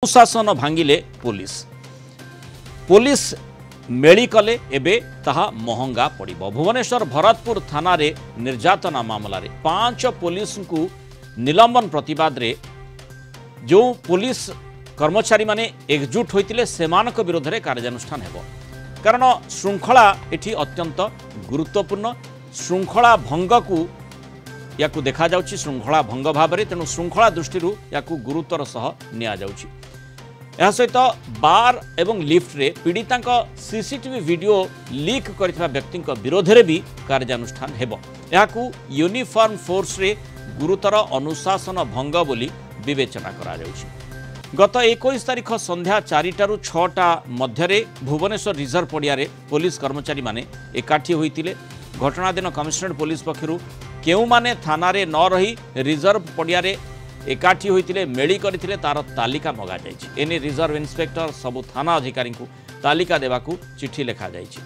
अनुशासन भांगिले police police मेली कले एबे ताहा महंगा पड़िबो। भुवनेश्वर भरतपुर थाना रे निर्यातना मामला रे 5 पुलिस को निलंबन प्रतिवाद रे जो पुलिस कर्मचारी माने एकजुट होइतिले सेमानक विरोध रे कार्यानुष्ठान हेबो। कारण श्रृंखला एठी अत्यंत गुरुत्वपूर्ण। श्रृंखला भंग को याकू देखा जाउछि श्रृंखला भंग भाव में, तेणु श्रृंखला दृष्टि याकू गुरुतर सह निया जाउछि। यह सहित बार एवं लिफ्ट रे पीड़िता सीसीटीवी वीडियो लीक करथिबा व्यक्ति विरोध में भी कार्यानुष्ठान हेबो। याकू यूनिफॉर्म फोर्स रे गुरुतर अनुशासन भंग बोली विवेचना करा जाउछि। गत 21 तारिख संध्या 4टारू 6टा मध्य भुवनेश्वर रिजर्व पड़िया पुलिस कर्मचारी माने एकाठी होइतिले। घटना दिन कमिशनरेट पुलिस पक्षरु केउ माने थाना रे न रही रिजर्व पड़िया एकाठी होइतिले मेली करथिले तार तालिका मगा जाइछि। एने रिजर्व इंस्पेक्टर सबु थाना अधिकारी को तालिका देवाकू चिठी लिखा जाइछि।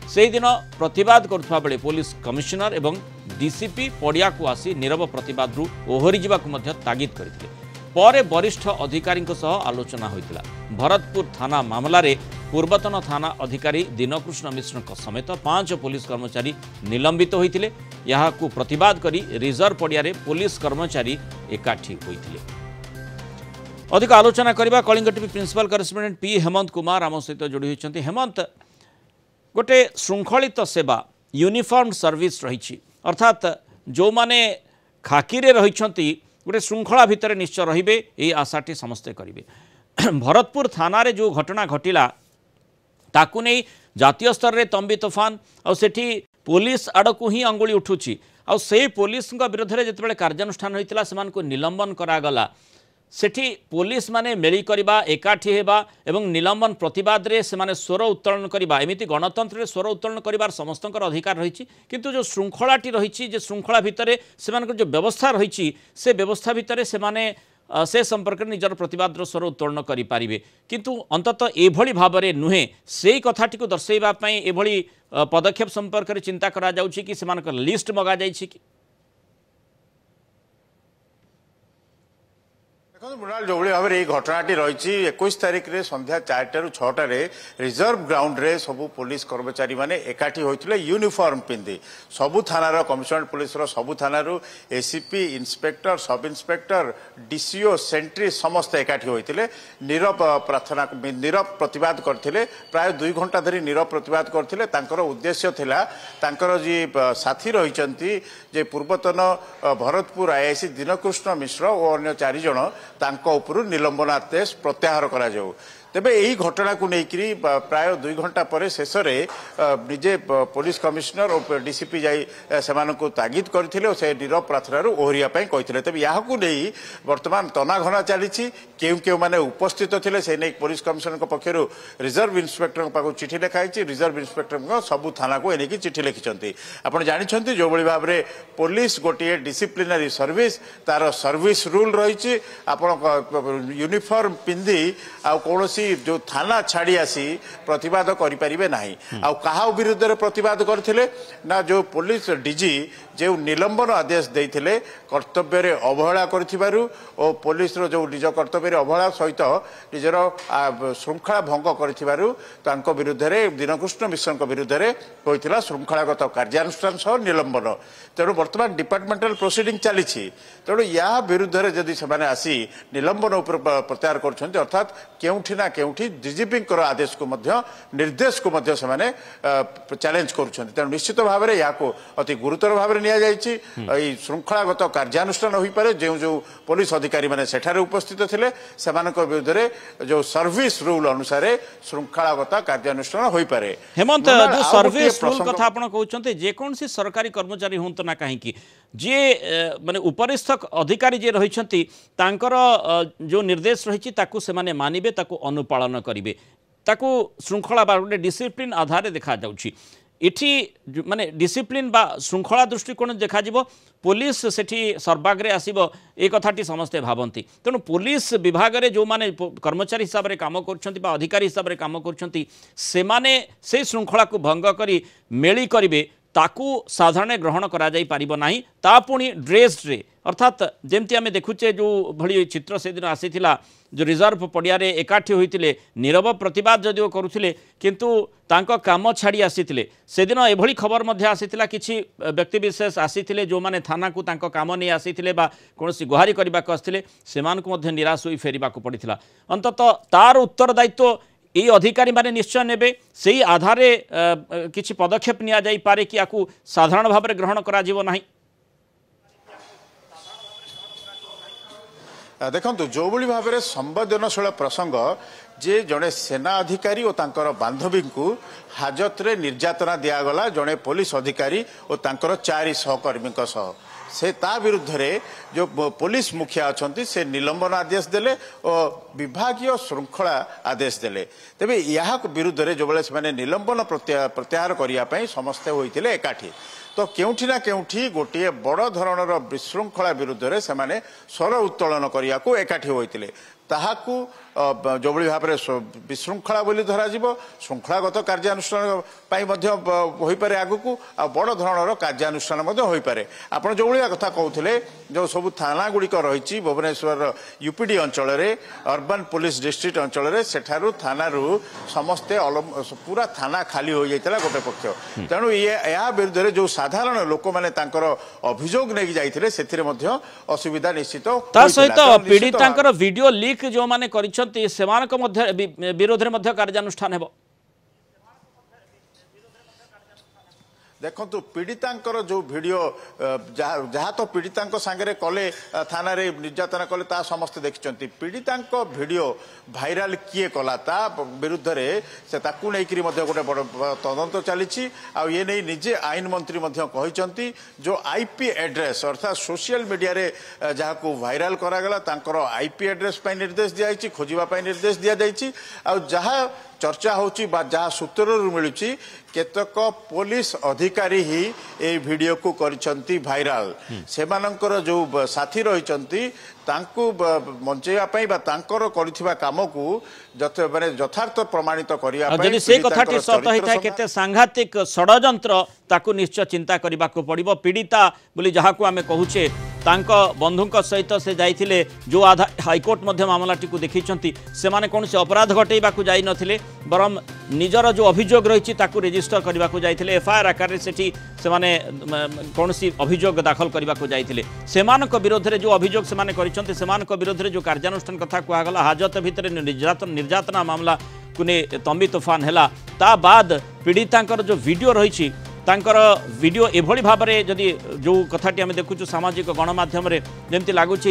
सेही दिन प्रतिवाद करथुवा बेले पुलिस कमिशनर एवं डीसीपी पड़िया को आसी नीरव प्रतिवाद रु ओहरी जिबाकू मध्य तागिद करथिले। परे वरिष्ठ अधिकारी आलोचना होइतिला। भरतपुर थाना मामला रे पूर्वतन थाना अधिकारी दीनकृष्ण मिश्र समेत 5 पुलिस कर्मचारी निलंबित होइतिले। याकू प्रतिवाद करी रिजर्व पड़िया रे पुलिस कर्मचारी एकाठी होइतिले। अधिक आलोचना करबा Kalinga TV principal correspondent P Hemant Kumar आम सहित जोड़ी होइछन्ति। हेमंत, गोटे श्रृंखलित सेवा यूनिफॉर्म सर्विस रही, अर्थात जो माने खाकी रे रहिछन्ति गोटे श्रृंखला भितर निश्चय रहिबे एई आशाटी समस्ते करिवे। भरतपुर थाना रे जो घटना घटिला ताकू नहीं जातीय स्तर रे तंबी तोफान और सेठी पुलिस आड़कू ही अंगुली उठुची। और से पुलिस विरोध में जितेबाला कार्यानुष्ठान होइतिला सेमानकु निलंबन करागला। सेठी पुलिस माने मेली करबा एकाठी हेबा एवं निलंबन प्रतिवाद रे सेमाने स्वर उत्तोलन करबा, एमिति गणतंत्र रे स्वर उत्तोलन करिवार समस्तंकर अधिकार रही। किंतु जो श्रृंखलाटी रही, जे श्रृंखला भितर सेमानकर जो व्यवस्था रही, से व्यवस्था भितर सेमाने से संपर्क में निजर प्रतिवाद स्वर उत्तोलन करें। किंतु अंततः एभली भाव में नुहे से कथाटी को दर्शाइबा एभली पदक्षेप संपर्क में चिंता करा जाउछि कि सेमानकर लिस्ट मगा जाइछि कि मृणाल जो भाव में घटनाटी रही 21 तारिख रे संध्या 4टारू 6टार रिजर्व ग्राउंड रे सबू पुलिस कर्मचारी माने एकाठी होइतिले यूनिफॉर्म पिंधि। सबू थानार कमिशनरेट पुलिस सबू थानारू ACP inspector sub inspector DCO sentry समस्त एकाठी होइतिले। नीरव प्रार्थना नीरव प्रतिवाद करथिले। प्राय 2 घंटा धरी नीरव प्रतिवाद करथिले। तांकर उद्देश्य थिला तांकर जी साथी रहिचंती जे पूर्वतन भरतपुर आईआईसी दीनकृष्ण मिश्र और अन्य 4 जण तांको उपरु निलंबनादेश प्रत्याहार करा जाऊ। तेबे यही घटना को लेकिन प्राय 2 घंटा पर शेष निजे पुलिस कमिशनर और डीसीपी जाई सेमानकु तागिद करथिले और से नीरव प्रार्थनारू ओहरिया पई कहिथिले। तेबे याहकु नै वर्तमान तनाघना चली केउ केउ माने उपस्थित थिले से नै पुलिस कमिशनर पक्षरु रिजर्व इंस्पेक्टर पाखु चिठी लिखाई। रिजर्व इंस्पेक्टर सबु थाना को एनेकी चिठी लिखिछन्ती। आपण जानिछन्ती जो बळी भाव रे पुलिस गोटे डिसिप्लिनरी सर्विस तार सर्विस रूल रही। आपण यूनिफॉर्म पिंधि आ कोनोसी जो थाना छाड़ी आसी प्रतिवाद करें ना। आ कहा विरुद्ध रे प्रतिवाद करथिले ना जो पुलिस डीजी जो निलंबन आदेश देइथिले कर्तव्य रे अवहेला करथिबारु और पुलिस रो जो निज कर्तव्य रे अवहेला सहित निजर श्रृंखला भंग करथिबारु तांको विरुद्ध रे दीनकृष्ण मिश्र विरुद्ध रे होइतिला श्रृंखलागत कार्यानुष्ठान सह निलंबन। तेणु वर्तमान डिपार्टमेंटल प्रोसीडिंग चली। तेणु या विरुद्ध रे जदि सेमाने आसी निलंबन उपर प्रत्याहार करछन्ति अर्थात केउठी ना केउठी डीजीपी आदेश को मध्य निर्देश को मध्य सेमाने चैलेंज करुछन्ति। तेणु निश्चित भाव में याको अति गुरुतर भाव में निया जायछि। एई श्रृंखलागत कार्यानुष्ठान होई पारे। जो जो पुलिस अधिकारी माने सेठारे उपस्थित थिले सेमानक विरुद्ध रे जो सर्विस रूल अनुसार श्रृंखलागत कार्यानुष्ठान होई पारे। हेमंत, जो सर्विस रूल कथा आपण कहउछन्ते जे कोनसी सरकारी कर्मचारी होंत ना काहे कि जे माने उपरिस्थ अधिकारी जे रहिछन्ति तांकर जो निर्देश रहिछि ताकू सेमाने मानिबे, ताकू अनुपालन करिवे, ताकू श्रृंखला बा गोटे डिसिप्लिन आधार देखा जाउछि। इठी माने डिसिप्लिन बा श्रृंखला दृष्टिकोण देखा जिवो पुलिस सेठी सर्वाग्रे आसीबो ए कथाटी समस्ते भावंती। तेणु पुलिस विभाग रे जो माने कर्मचारी हिसाब रे काम करछन्ती बा अधिकारी हिसाब रे काम करछन्ती सेमाने से श्रृंखला को भंग करी मेली करिवे ताकू साधारण ग्रहण करा जाई पारिबो नाही ता पुणी ड्रेस रे अर्थात जेमती आमे देखुचे जो भली चित्र से दिन आसीथिला जो रिजर्व पड़िया रे एकाठी होइतिले नीरव प्रतिवाद जदिओ करुथिले किंतु तांको काम छाड़ी आसीथिले से दिन एभली खबर मध्य आसीथिला किछि व्यक्ति विशेष आसीथिले जो माने थाना को तांको काम नै आसीथिले बा कोनोसी गुहारी करबा को आसीथिले सेमान को मध्य निराश होई फेरिबा को पड़िथिला अंततः तार उत्तरदायित्व ये अधिकारी माने निश्चय नेबे सेही आधारे किछि पदक्षेप निया जाई पारे कि आकु साधारण भाव ग्रहण करा जीवो नाही। देखो जो भली भाव में संवेदनशील प्रसंग जे जड़े सेना अधिकारी और तांकर बांधवी को हाजत रे निर्यातना दिगला जड़े पुलिस अधिकारी और तांकर 4 सहकर्मी सह से ता विरुद्ध रे जो पुलिस मुखिया अच्छा से निलंबन आदेश देले और विभागीय श्रृंखला आदेश देले तेबे या विरुद्ध रे जो से निलंबन प्रत्याहार करने समस्ते होते एकाठी तो केउठी ना केउठी गोटे बड़ धरणर विशृंखला विरुद्ध रे से स्वर उत्तोलन करने को एकाठी होते ताहाकू जो भाव में विशृंखला बोली धरा श्रृंखलागत कार्यानुष्ठान हो पारे आगू आ बड़ धरणर कार्यानुष्ठान हो पारे आप जो कथा कहते जो सब थाना गुड़िक रही भुवनेश्वर यूपीडी अंचल अर्बन पुलिस डिस्ट्रिक्ट अंचल सेठारु थानारू समस्ते पूरा थाना खाली हो जाता गोटे पक्ष तेणु या विरुद्ध जो साधारण लोक मैंने अभियोग नहीं जाते से असुविधा निश्चित सहित पीड़िता वीडियो लीक जो मैंने विरोध में कार्यानुष्ठान हेबो। देखो पीड़िता जो वीडियो जहाँ तो पीड़िता सांगे कले थाना रे निर्यातना कले ता समस्ते देखिं पीड़िता वीडियो भाइराल किए कला ता विरुद्ध रे से ताकू नहीं गोटे बड़ तदंत चली ये नहीं निजे आईन मंत्री कहते जो आईपी एड्रेस अर्थात सोशल मीडिया रे जहाँ को भाइराल करागला तांकर आईपी एड्रेस निर्देश दिखाई खोजापी निर्देश दि जाए जहाँ चर्चा होची बा जहाँ सूत्र मिलूँ केतक पुलिस अधिकारी ही ए वीडियो को करिसंती भाइराल सेमानंकर जो साथी रहिसंती तांकु मंचेया बा तांकर करिथिबा काम को यथार्थ प्रमाणित करिया पई जदि से कथाटी सत होता है केते सांघातिक षडयंत्र ताकु निश्चय चिंता करबा को पड़िबो पीड़िता बोली जहाँ को आमे कहूचे तांको बंधुक सहित से जाइथिले जो आधा हाईकोर्ट मध्य मामलाटी को देखिछंती से माने कोन से अपराध घटेबा को जाई नथिले बरम निजर जो अभियोग रही रेजिस्टर करने को जाइए एफआईआर आकार से कौन सी अभियोग दाखल करने को जाइए विरोध में जो अभियोग से विरोध में जो कार्यानुष्ठान कथा कहगला हाजत भितर निर्यातना मामला को नहीं तंबी तोफान है ता बाद पीड़िता जो वीडियो रही तांकर वीडियो एभली भाव में जदि जो कथाटी आम देखु सामाजिक गणमाध्यम जमती लगुच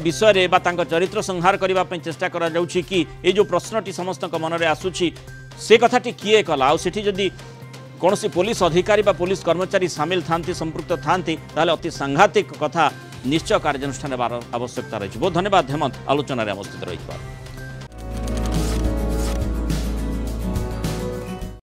विषय में चरित्र संहार करने चेष्टा करा जाउछि कि ये जो प्रश्नटी समस्त मन में आसूची से कथाटी किए कला आठी जदि कौन सी पुलिस अधिकारी बा पुलिस कर्मचारी सामिल थांती संपृक्त थांती ताले अति सांघातिक कथा निश्चय कार्यानुष्ठान आवश्यकता रही। बहुत धन्यवाद हेमंत आलोचन आम स्थित रही।